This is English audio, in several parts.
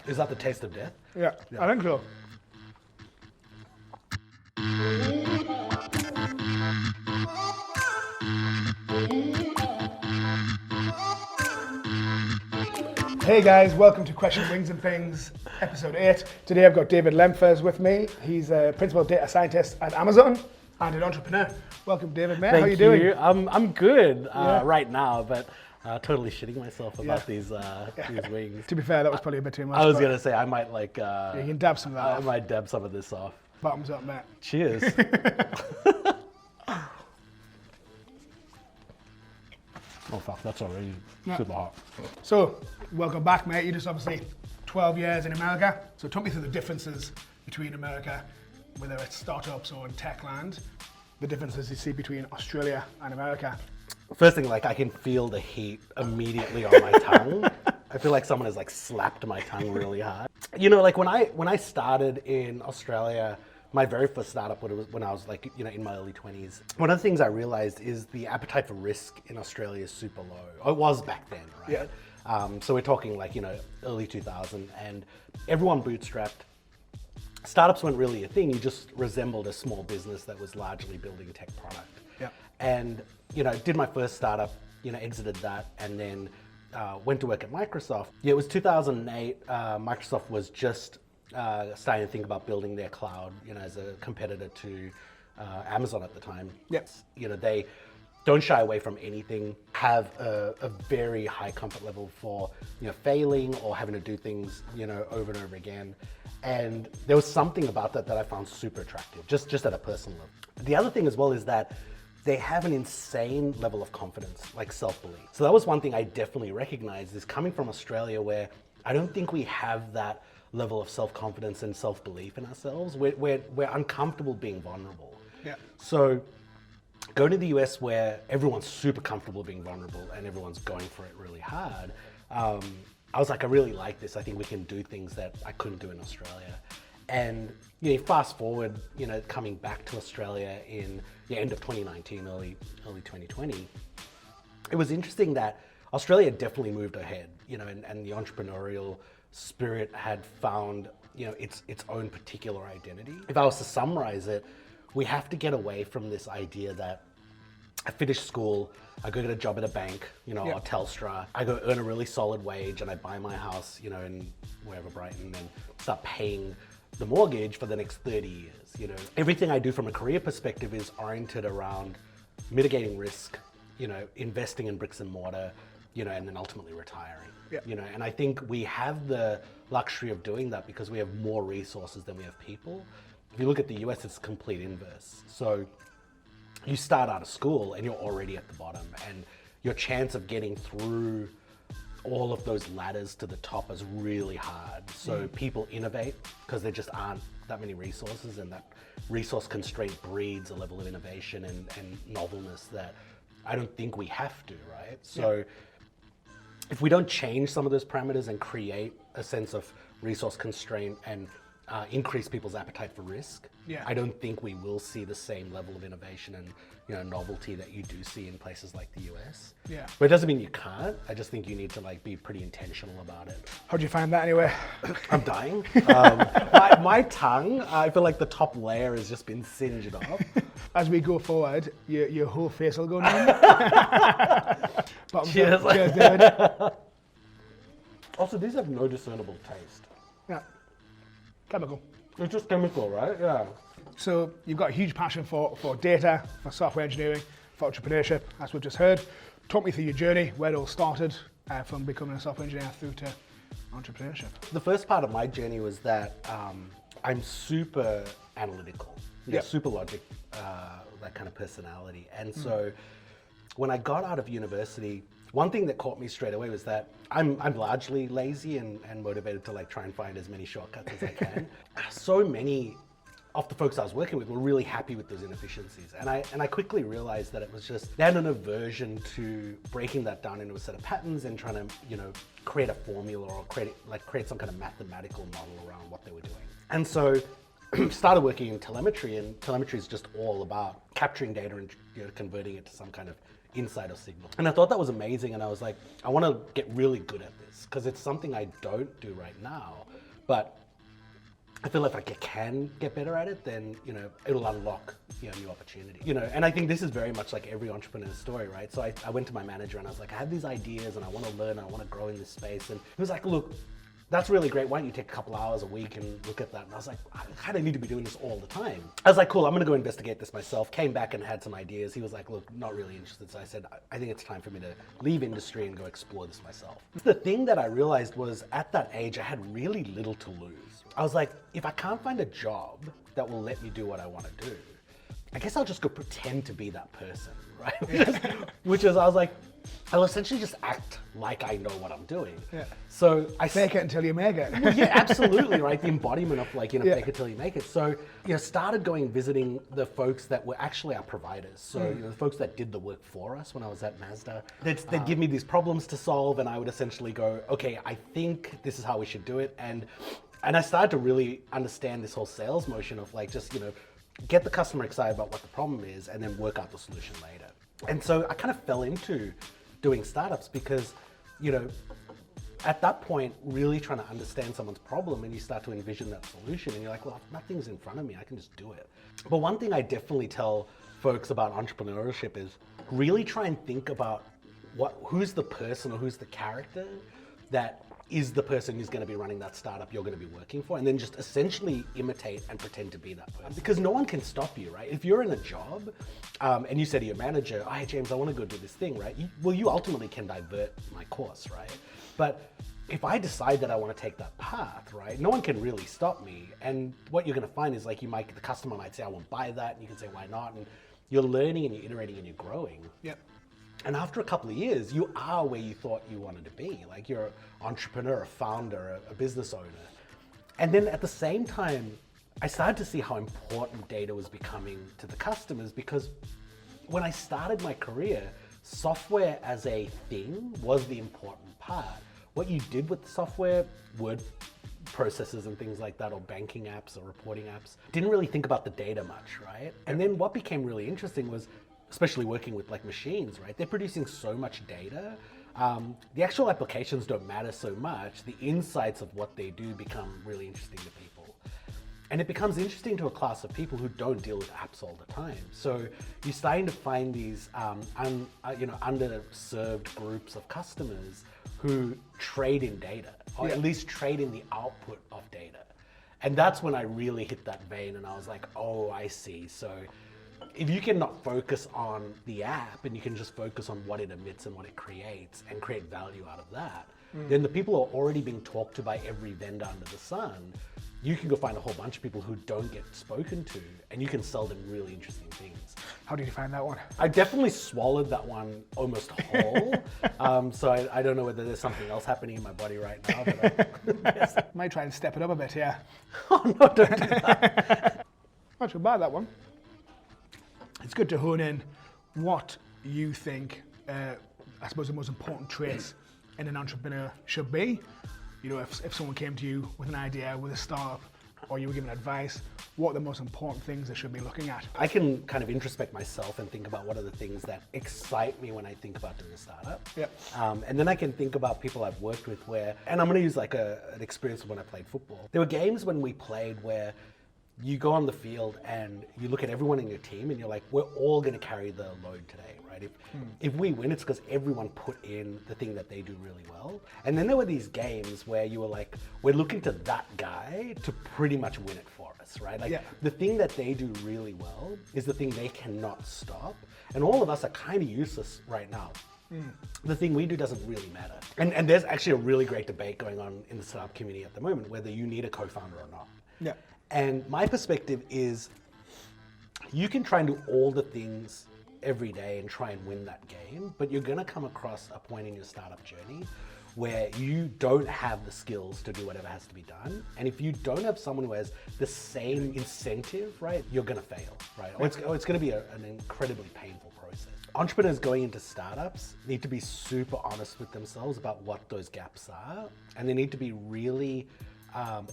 Is that the taste of death? Yeah, I think so. Hey guys, welcome to Question Wings and Things, episode 8. Today I've got David Lemphers with me. He's a principal data scientist at Amazon and an entrepreneur. Welcome, David, mate. How are you doing? I'm good right now, but totally shitting myself about these wings. To be fair, that was probably a bit too much. I was gonna say I might like. You can dab some of that I off. might dab some of this off. Bottoms up, mate. Cheers. Oh fuck, that's already super hot. So, welcome back, mate. You just obviously 12 years in America. So talk me through the differences between America, whether it's startups or in tech land, the differences you see between Australia and America. First thing, like I can feel the heat immediately on my tongue. I feel like someone has like slapped my tongue really hard. You know, like when I started in Australia, my very first startup when I was like, you know, in my early 20s. One of the things I realized is the appetite for risk in Australia is super low. It was back then, right? Yeah. So we're talking like, you know, early 2000 and everyone bootstrapped. Startups weren't really a thing. You just resembled a small business that was largely building a tech product. Yeah. And, you know, did my first startup, you know, exited that and then went to work at Microsoft. Yeah, it was 2008. Microsoft was just starting to think about building their cloud, you know, as a competitor to Amazon at the time. Yes. You know, they don't shy away from anything, have a very high comfort level for, you know, failing or having to do things, you know, over and over again. And there was something about that I found super attractive, just at a personal level. The other thing as well is that they have an insane level of confidence, like self-belief. So that was one thing I definitely recognized is coming from Australia where I don't think we have that level of self-confidence and self-belief in ourselves. We're uncomfortable being vulnerable. Yeah. So going to the US where everyone's super comfortable being vulnerable and everyone's going for it really hard, I was like, I really like this. I think we can do things that I couldn't do in Australia. And you know, fast forward, you know, coming back to Australia in the end of 2019, early 2020, it was interesting that Australia definitely moved ahead, you know, and the entrepreneurial spirit had found, you know, its own particular identity. If I was to summarize it, we have to get away from this idea that I finish school, I go get a job at a bank, you know, or Telstra, I go earn a really solid wage and I buy my house, you know, in wherever, Brighton, and start paying the mortgage for the next 30 years, you know. Everything I do from a career perspective is oriented around mitigating risk, you know, investing in bricks and mortar, you know, and then ultimately retiring. Yeah. You know, and I think we have the luxury of doing that because we have more resources than we have people. If you look at the US, it's complete inverse. So you start out of school and you're already at the bottom, and your chance of getting through all of those ladders to the top is really hard. So people innovate because there just aren't that many resources, and that resource constraint breeds a level of innovation and novelness that I don't think we have to, right? So if we don't change some of those parameters and create a sense of resource constraint and increase people's appetite for risk, I don't think we will see the same level of innovation and, you know, novelty that you do see in places like the US. Yeah. But it doesn't mean you can't. I just think you need to like be pretty intentional about it. How'd you find that anyway? I'm dying. My tongue, I feel like the top layer has just been singed off. As we go forward, your whole face will go numb. Cheers. Cheers, David. Also, these have no discernible taste. Yeah. Chemical. It's just chemical, right? Yeah. So you've got a huge passion for data, for software engineering, for entrepreneurship, as we've just heard. Talk me through your journey, where it all started, from becoming a software engineer through to entrepreneurship. The first part of my journey was that I'm super analytical, super logic, that kind of personality. And so when I got out of university, one thing that caught me straight away was that I'm largely lazy and motivated to like try and find as many shortcuts as I can. So many of the folks I was working with were really happy with those inefficiencies. And I quickly realized that it was just, they had an aversion to breaking that down into a set of patterns and trying to, you know, create a formula or create some kind of mathematical model around what they were doing. And so started working in telemetry, and telemetry is just all about capturing data and, you know, converting it to some kind of insider signal. And I thought that was amazing. And I was like, I want to get really good at this because it's something I don't do right now. But I feel like if I can get better at it, then, you know, it'll unlock, you know, new opportunity. You know, and I think this is very much like every entrepreneur's story, right? So I went to my manager and I was like, I have these ideas and I want to learn, I want to grow in this space. And he was like, look, that's really great. Why don't you take a couple hours a week and look at that? And I was like, I kind of need to be doing this all the time. I was like, cool, I'm going to go investigate this myself. Came back and had some ideas. He was like, look, not really interested. So I said, I think it's time for me to leave industry and go explore this myself. The thing that I realized was at that age, I had really little to lose. I was like, if I can't find a job that will let me do what I want to do, I guess I'll just go pretend to be that person, right? Which is, I was like, I'll essentially just act like I know what I'm doing. Yeah. So I fake it until you make it. Well, yeah, absolutely, right? The embodiment of like, you know, fake it till you make it. So, you know, started going visiting the folks that were actually our providers. So, you know, the folks that did the work for us when I was at Mazda. They'd give me these problems to solve and I would essentially go, okay, I think this is how we should do it. And I started to really understand this whole sales motion of like, just, you know, get the customer excited about what the problem is and then work out the solution later. And so I kind of fell into doing startups because, you know, at that point, really trying to understand someone's problem and you start to envision that solution and you're like, well, nothing's in front of me, I can just do it. But one thing I definitely tell folks about entrepreneurship is really try and think about who's the person or who's the character that is the person who's going to be running that startup you're going to be working for, and then just essentially imitate and pretend to be that person. Because no one can stop you, right? If you're in a job and you say to your manager, oh, hey, James, I want to go do this thing, right? You ultimately can divert my course, right? But if I decide that I want to take that path, right, no one can really stop me. And what you're going to find is like the customer might say, I won't buy that. And you can say, why not? And you're learning and you're iterating and you're growing. Yep. And after a couple of years, you are where you thought you wanted to be. Like you're an entrepreneur, a founder, a business owner. And then at the same time, I started to see how important data was becoming to the customers because when I started my career, software as a thing was the important part. What you did with the software, word processors and things like that, or banking apps or reporting apps, didn't really think about the data much, right? And then what became really interesting was, especially working with like machines, right? They're producing so much data. The actual applications don't matter so much. The insights of what they do become really interesting to people. And it becomes interesting to a class of people who don't deal with apps all the time. So you're starting to find these underserved groups of customers who trade in data, or at least trade in the output of data. And that's when I really hit that vein and I was like, oh, I see. So if you cannot focus on the app and you can just focus on what it emits and what it creates and create value out of that, then the people who are already being talked to by every vendor under the sun, you can go find a whole bunch of people who don't get spoken to and you can sell them really interesting things. How did you find that one? I definitely swallowed that one almost whole. So I don't know whether there's something else happening in my body right now. But yes. Might try and step it up a bit, yeah. Oh no, don't do that. Not too bad, that one. It's good to hone in what you think, I suppose, the most important traits in an entrepreneur should be. You know, if someone came to you with an idea, with a startup, or you were given advice, what are the most important things they should be looking at? I can kind of introspect myself and think about what are the things that excite me when I think about doing a startup. Yep. And then I can think about people I've worked with and I'm going to use like an experience when I played football. There were games when we played where you go on the field and you look at everyone in your team and you're like, we're all going to carry the load today, right? If we win, it's because everyone put in the thing that they do really well. And then there were these games where you were like, we're looking to that guy to pretty much win it for us, right? Like the thing that they do really well is the thing they cannot stop. And all of us are kind of useless right now. The thing we do doesn't really matter. And there's actually a really great debate going on in the startup community at the moment, whether you need a co-founder or not. Yeah. And my perspective is you can try and do all the things every day and try and win that game, but you're gonna come across a point in your startup journey where you don't have the skills to do whatever has to be done. And if you don't have someone who has the same incentive, right, you're gonna fail, right? Or it's gonna be an incredibly painful process. Entrepreneurs going into startups need to be super honest with themselves about what those gaps are, and they need to be really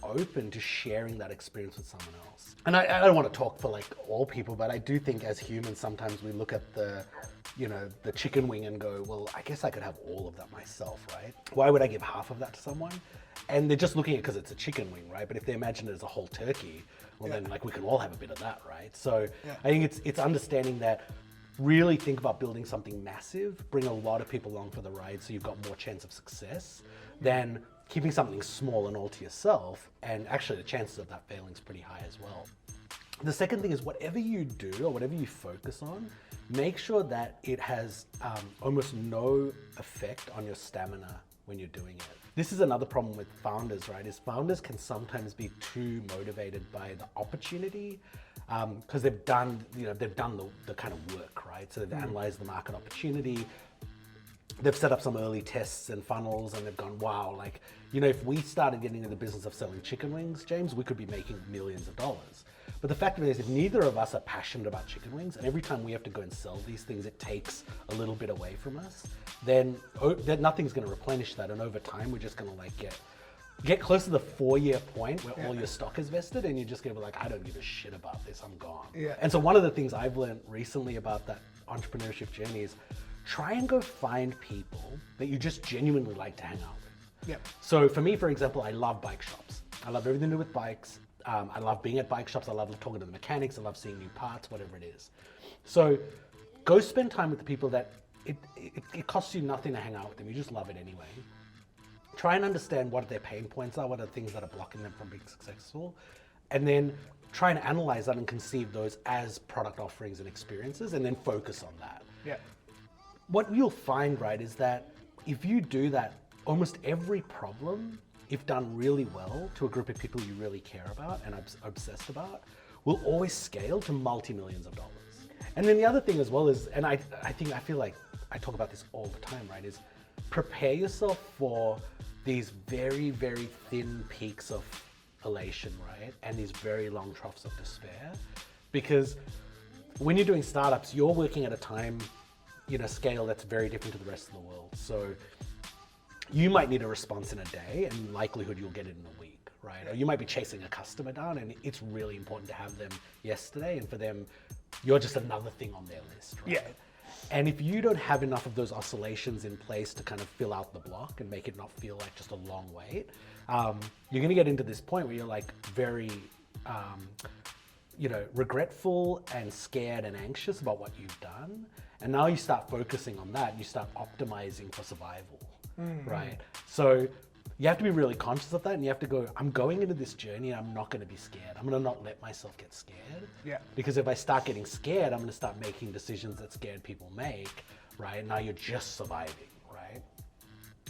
open to sharing that experience with someone else. And I don't want to talk for like all people, but I do think as humans, sometimes we look at the chicken wing and go, well, I guess I could have all of that myself, right? Why would I give half of that to someone? And they're just looking at it because it's a chicken wing, right? But if they imagine it as a whole turkey, well, then like we can all have a bit of that, right? So I think it's understanding that. Really think about building something massive, bring a lot of people along for the ride so you've got more chance of success than keeping something small and all to yourself. And actually the chances of that failing is pretty high as well. The second thing is whatever you do or whatever you focus on, make sure that it has almost no effect on your stamina when you're doing it. This is another problem with founders, right? Is founders can sometimes be too motivated by the opportunity because they've done the kind of work, right? So they've analyzed the market opportunity. They've set up some early tests and funnels and they've gone, wow, like, if we started getting into the business of selling chicken wings, James, we could be making millions of dollars. But the fact of it is, if neither of us are passionate about chicken wings, and every time we have to go and sell these things, it takes a little bit away from us, then nothing's going to replenish that. And over time, we're just going to like get close to the 4-year point where all your stock is vested, and you're just going to be like, I don't give a shit about this, I'm gone. Yeah. And so one of the things I've learned recently about that entrepreneurship journey is try and go find people that you just genuinely like to hang out with. Yeah. So for me, for example, I love bike shops. I love everything to do with bikes. I love being at bike shops. I love talking to the mechanics. I love seeing new parts, whatever it is. So go spend time with the people that it costs you nothing to hang out with them. You just love it anyway. Try and understand what their pain points are, what are the things that are blocking them from being successful, and then try and analyze that and conceive those as product offerings and experiences, and then focus on that. Yeah. What you'll find, right, is that if you do that, almost every problem, if done really well to a group of people you really care about and are obsessed about, will always scale to multi-millions of dollars. And then the other thing as well is, and I feel like I talk about this all the time, right, is prepare yourself for these very, very thin peaks of elation, right, and these very long troughs of despair. Because when you're doing startups, you're working at a time, scale that's very different to the rest of the world. So you might need a response in a day, and likelihood you'll get it in a week, right? Or you might be chasing a customer down, and it's really important to have them yesterday, and for them, you're just another thing on their list, right? Yeah. And if you don't have enough of those oscillations in place to kind of fill out the block and make it not feel like just a long wait, you're going to get into this point where you're like very, regretful and scared and anxious about what you've done. And now you start focusing on that, and you start optimizing for survival. Right? So you have to be really conscious of that, and you have to go, I'm going into this journey and I'm not going to be scared. I'm going to not let myself get scared. Yeah. Because if I start getting scared, I'm going to start making decisions that scared people make, right? Now you're just surviving, right?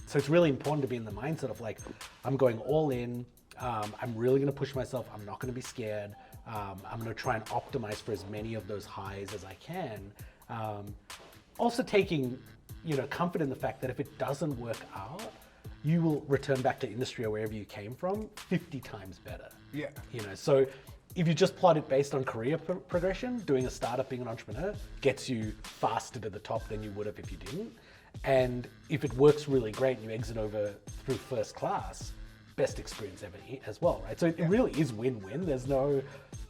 So it's really important to be in the mindset of like, I'm going all in. I'm really going to push myself. I'm not going to be scared. I'm going to try and optimize for as many of those highs as I can. Also taking comfort in the fact that if it doesn't work out, you will return back to industry or wherever you came from 50 times better. Yeah. So if you just plot it based on career progression, doing a startup, being an entrepreneur gets you faster to the top than you would have if you didn't. And if it works really great and you exit over through first class, best experience ever as well, right? So it really is win-win. There's no,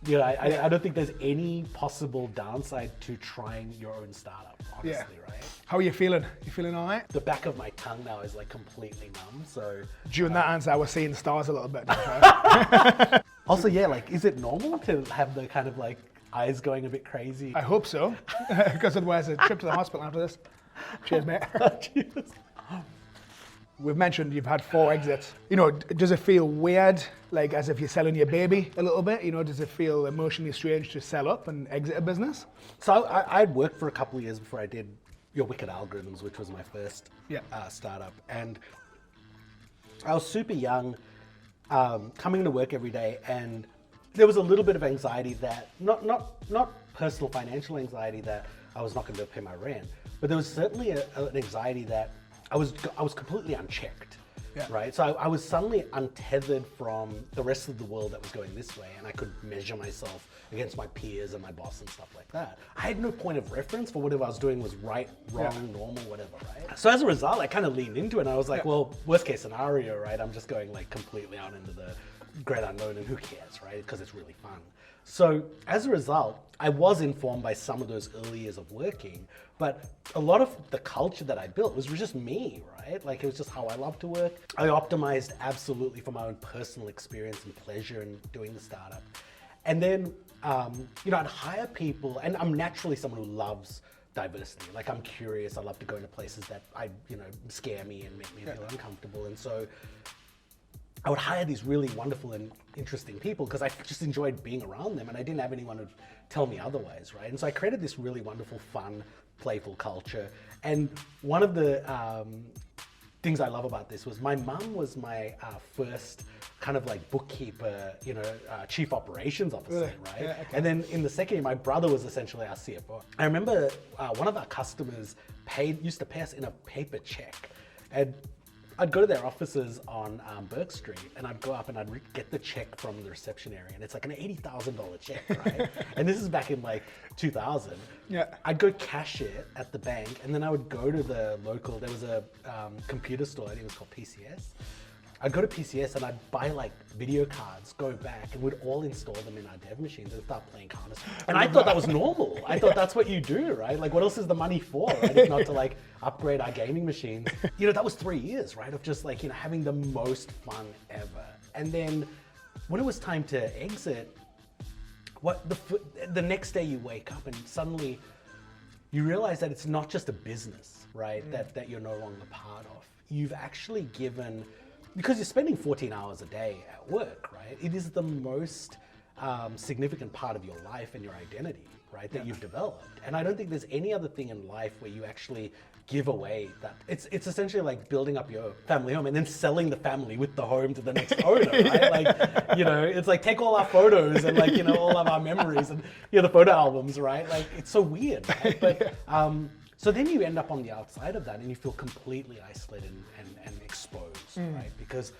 I don't think there's any possible downside to trying your own startup, honestly, right? How are you feeling? You feeling all right? The back of my tongue now is like completely numb, so. During that answer, I was seeing stars a little bit. Also, is it normal to have the kind of like eyes going a bit crazy? I hope so, because otherwise a trip to the hospital after this. Cheers, mate. Cheers. We've mentioned you've had 4 exits. Does it feel weird, like as if you're selling your baby a little bit? Does it feel emotionally strange to sell up and exit a business? So I'd worked for a couple of years before I did Your Wicked Algorithms, which was my first startup. And I was super young, coming to work every day, and there was a little bit of anxiety that, not personal financial anxiety that I was not going to be able to pay my rent, but there was certainly an anxiety that I was completely unchecked. right? So I was suddenly untethered from the rest of the world that was going this way, and I could measure myself against my peers and my boss and stuff like that. I had no point of reference for whatever I was doing was right, wrong, normal, whatever, right? So as a result, I kind of leaned into it, and I was like, well, worst case scenario, right? I'm just going like completely out into the great unknown, and who cares, right? Because it's really fun. So as a result, I was informed by some of those early years of working, but a lot of the culture that I built was just me, right? Like it was just how I love to work. I optimized absolutely for my own personal experience and pleasure in doing the startup. And then, you know, I'd hire people, and I'm naturally someone who loves diversity. Like I'm curious, I love to go into places that scare me and make me feel uncomfortable. And so I would hire these really wonderful and interesting people because I just enjoyed being around them, and I didn't have anyone who'd tell me otherwise, right? And so I created this really wonderful, fun, playful culture. And one of the things I love about this was my mum was my first kind of like bookkeeper, chief operations officer, right? Yeah, okay. And then in the second year, my brother was essentially our CFO. I remember one of our customers used to pay us in a paper check, and I'd go to their offices on Burke Street, and I'd go up and I'd get the check from the reception area, and it's like an $80,000 check, right? And this is back in like 2000. Yeah. I'd go cash it at the bank, and then I would go to the local, there was a computer store, I think it was called PCS. I'd go to PCS and I'd buy like video cards, go back, and we'd all install them in our dev machines and start playing Counter-Strike. And I thought that was normal. I thought that's what you do, right? Like what else is the money for, right? If not to like upgrade our gaming machines. That was 3 years, right? Of just like, having the most fun ever. And then when it was time to exit, the next day you wake up and suddenly you realize that it's not just a business, right? That you're no longer part of. You've actually given, because you're spending 14 hours a day at work, right? It is the most significant part of your life and your identity, right? That you've developed. And I don't think there's any other thing in life where you actually give away that. It's essentially like building up your family home and then selling the family with the home to the next owner, right? Like, it's like take all our photos and like, all of our memories and the photo albums, right? Like it's so weird, right? But so then you end up on the outside of that and you feel completely isolated and exposed, right? Because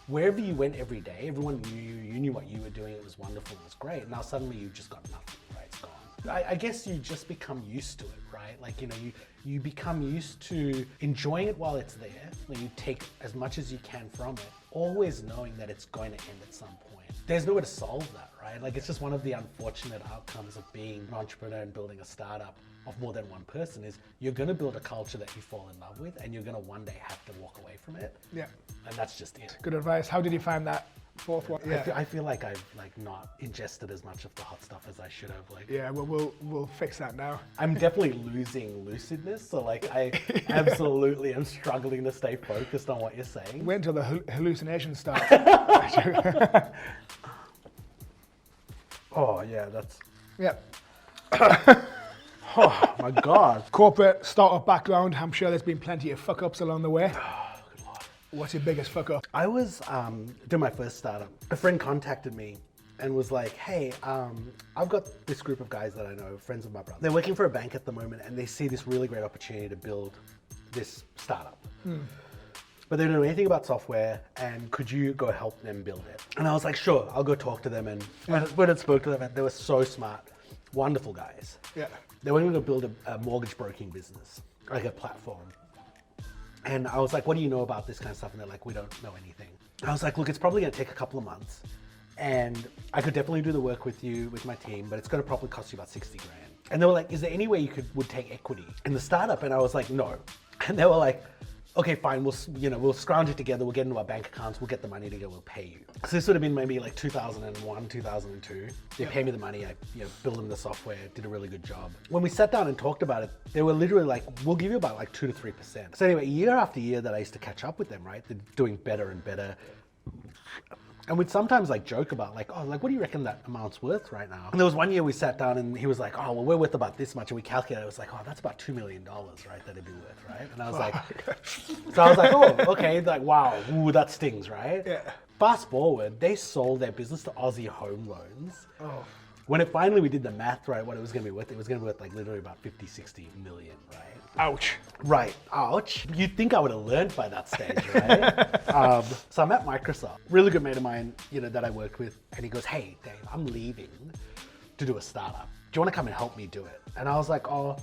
wherever you went every day, everyone knew you knew what you were doing, it was wonderful, it was great. Now suddenly you've just got nothing, right? It's gone. I guess you just become used to it, right? Like, you become used to enjoying it while it's there. Like you take as much as you can from it, always knowing that it's going to end at some point. There's no way to solve that, right? Like it's just one of the unfortunate outcomes of being an entrepreneur and building a startup of more than one person is you're going to build a culture that you fall in love with, and you're going to one day have to walk away from it. Yeah. And that's just it. Good advice. How did you find that fourth one? Yeah. I feel like I've not ingested as much of the hot stuff as I should have. Yeah, well, we'll fix that now. I'm definitely losing lucidness, so I absolutely am struggling to stay focused on what you're saying. Wait until the hallucinations start. Oh yeah, that's. Yeah. Oh my God. Corporate startup background. I'm sure there's been plenty of fuck ups along the way. Good Lord. What's your biggest fuck up? I was doing my first startup. A friend contacted me and was like, hey, I've got this group of guys that I know, friends of my brother. They're working for a bank at the moment and they see this really great opportunity to build this startup. But they don't know anything about software, and could you go help them build it? And I was like, sure, I'll go talk to them. And when I spoke to them, they were so smart, wonderful guys. Yeah. They were going to build a mortgage broking business, like a platform. And I was like, what do you know about this kind of stuff? And they're like, we don't know anything. I was like, look, it's probably going to take a couple of months. And I could definitely do the work with you, with my team, but it's going to probably cost you about 60 grand. And they were like, is there any way you would take equity in the startup? And I was like, no. And they were like, okay, fine, we'll scrounge it together, we'll get into our bank accounts, we'll get the money together, we'll pay you. So this would have been maybe like 2001, 2002. They pay me the money, I build them the software, did a really good job. When we sat down and talked about it, they were literally like, we'll give you about like 2 to 3%. So anyway, year after year that I used to catch up with them, right? They're doing better and better. And we'd sometimes like joke about like, oh, like what do you reckon that amount's worth right now? And there was one year we sat down and he was like, oh, well, we're worth about this much. And we calculated, it was like, oh, that's about $2 million, right? That'd be worth, right? And I was like, so I was like, oh, okay. Like, wow, ooh, that stings, right? Yeah. Fast forward, they sold their business to Aussie Home Loans. Oh. when we did the math, right, what it was going to be worth, it was going to be worth like literally about 50, 60 million, right? Ouch. Right, ouch. You'd think I would have learned by that stage, right? So I'm at Microsoft. Really good mate of mine, you know, that I worked with, and he goes, hey, Dave, I'm leaving to do a startup. Do you want to come and help me do it? And I was like, oh,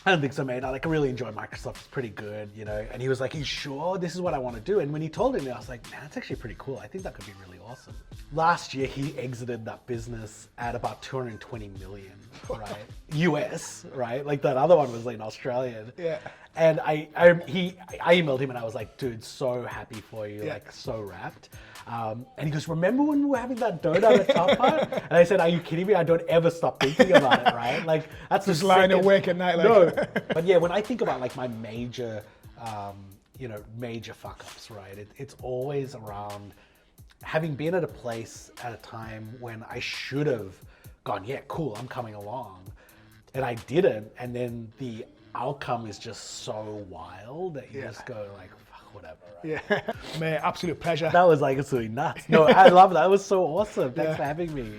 I don't think so, mate. I really enjoy Microsoft. It's pretty good, you know. And he was like, "Are you sure this is what I want to do?" And when he told me, I was like, "Man, that's actually pretty cool. I think that could be really awesome." Last year, he exited that business at about 220 million, right? US, right? Like that other one was like an Australian. Yeah. And I emailed him and I was like, "Dude, so happy for you, Yeah. like so wrapped." And he goes, "Remember when we were having that donut at Tupper?" And I said, "Are you kidding me? I don't ever stop thinking about it, right? Like that's Just the lying second- awake at night, like. No, but yeah, when I think about like my major, major fuck ups, right? It's always around having been at a place at a time when I should have gone, yeah, cool, I'm coming along, and I didn't, and then the outcome is just so wild that you just go like, fuck, whatever. Right? Yeah, mate, absolute pleasure. That was like absolutely nuts. No, I love that. That was so awesome. Thanks for having me.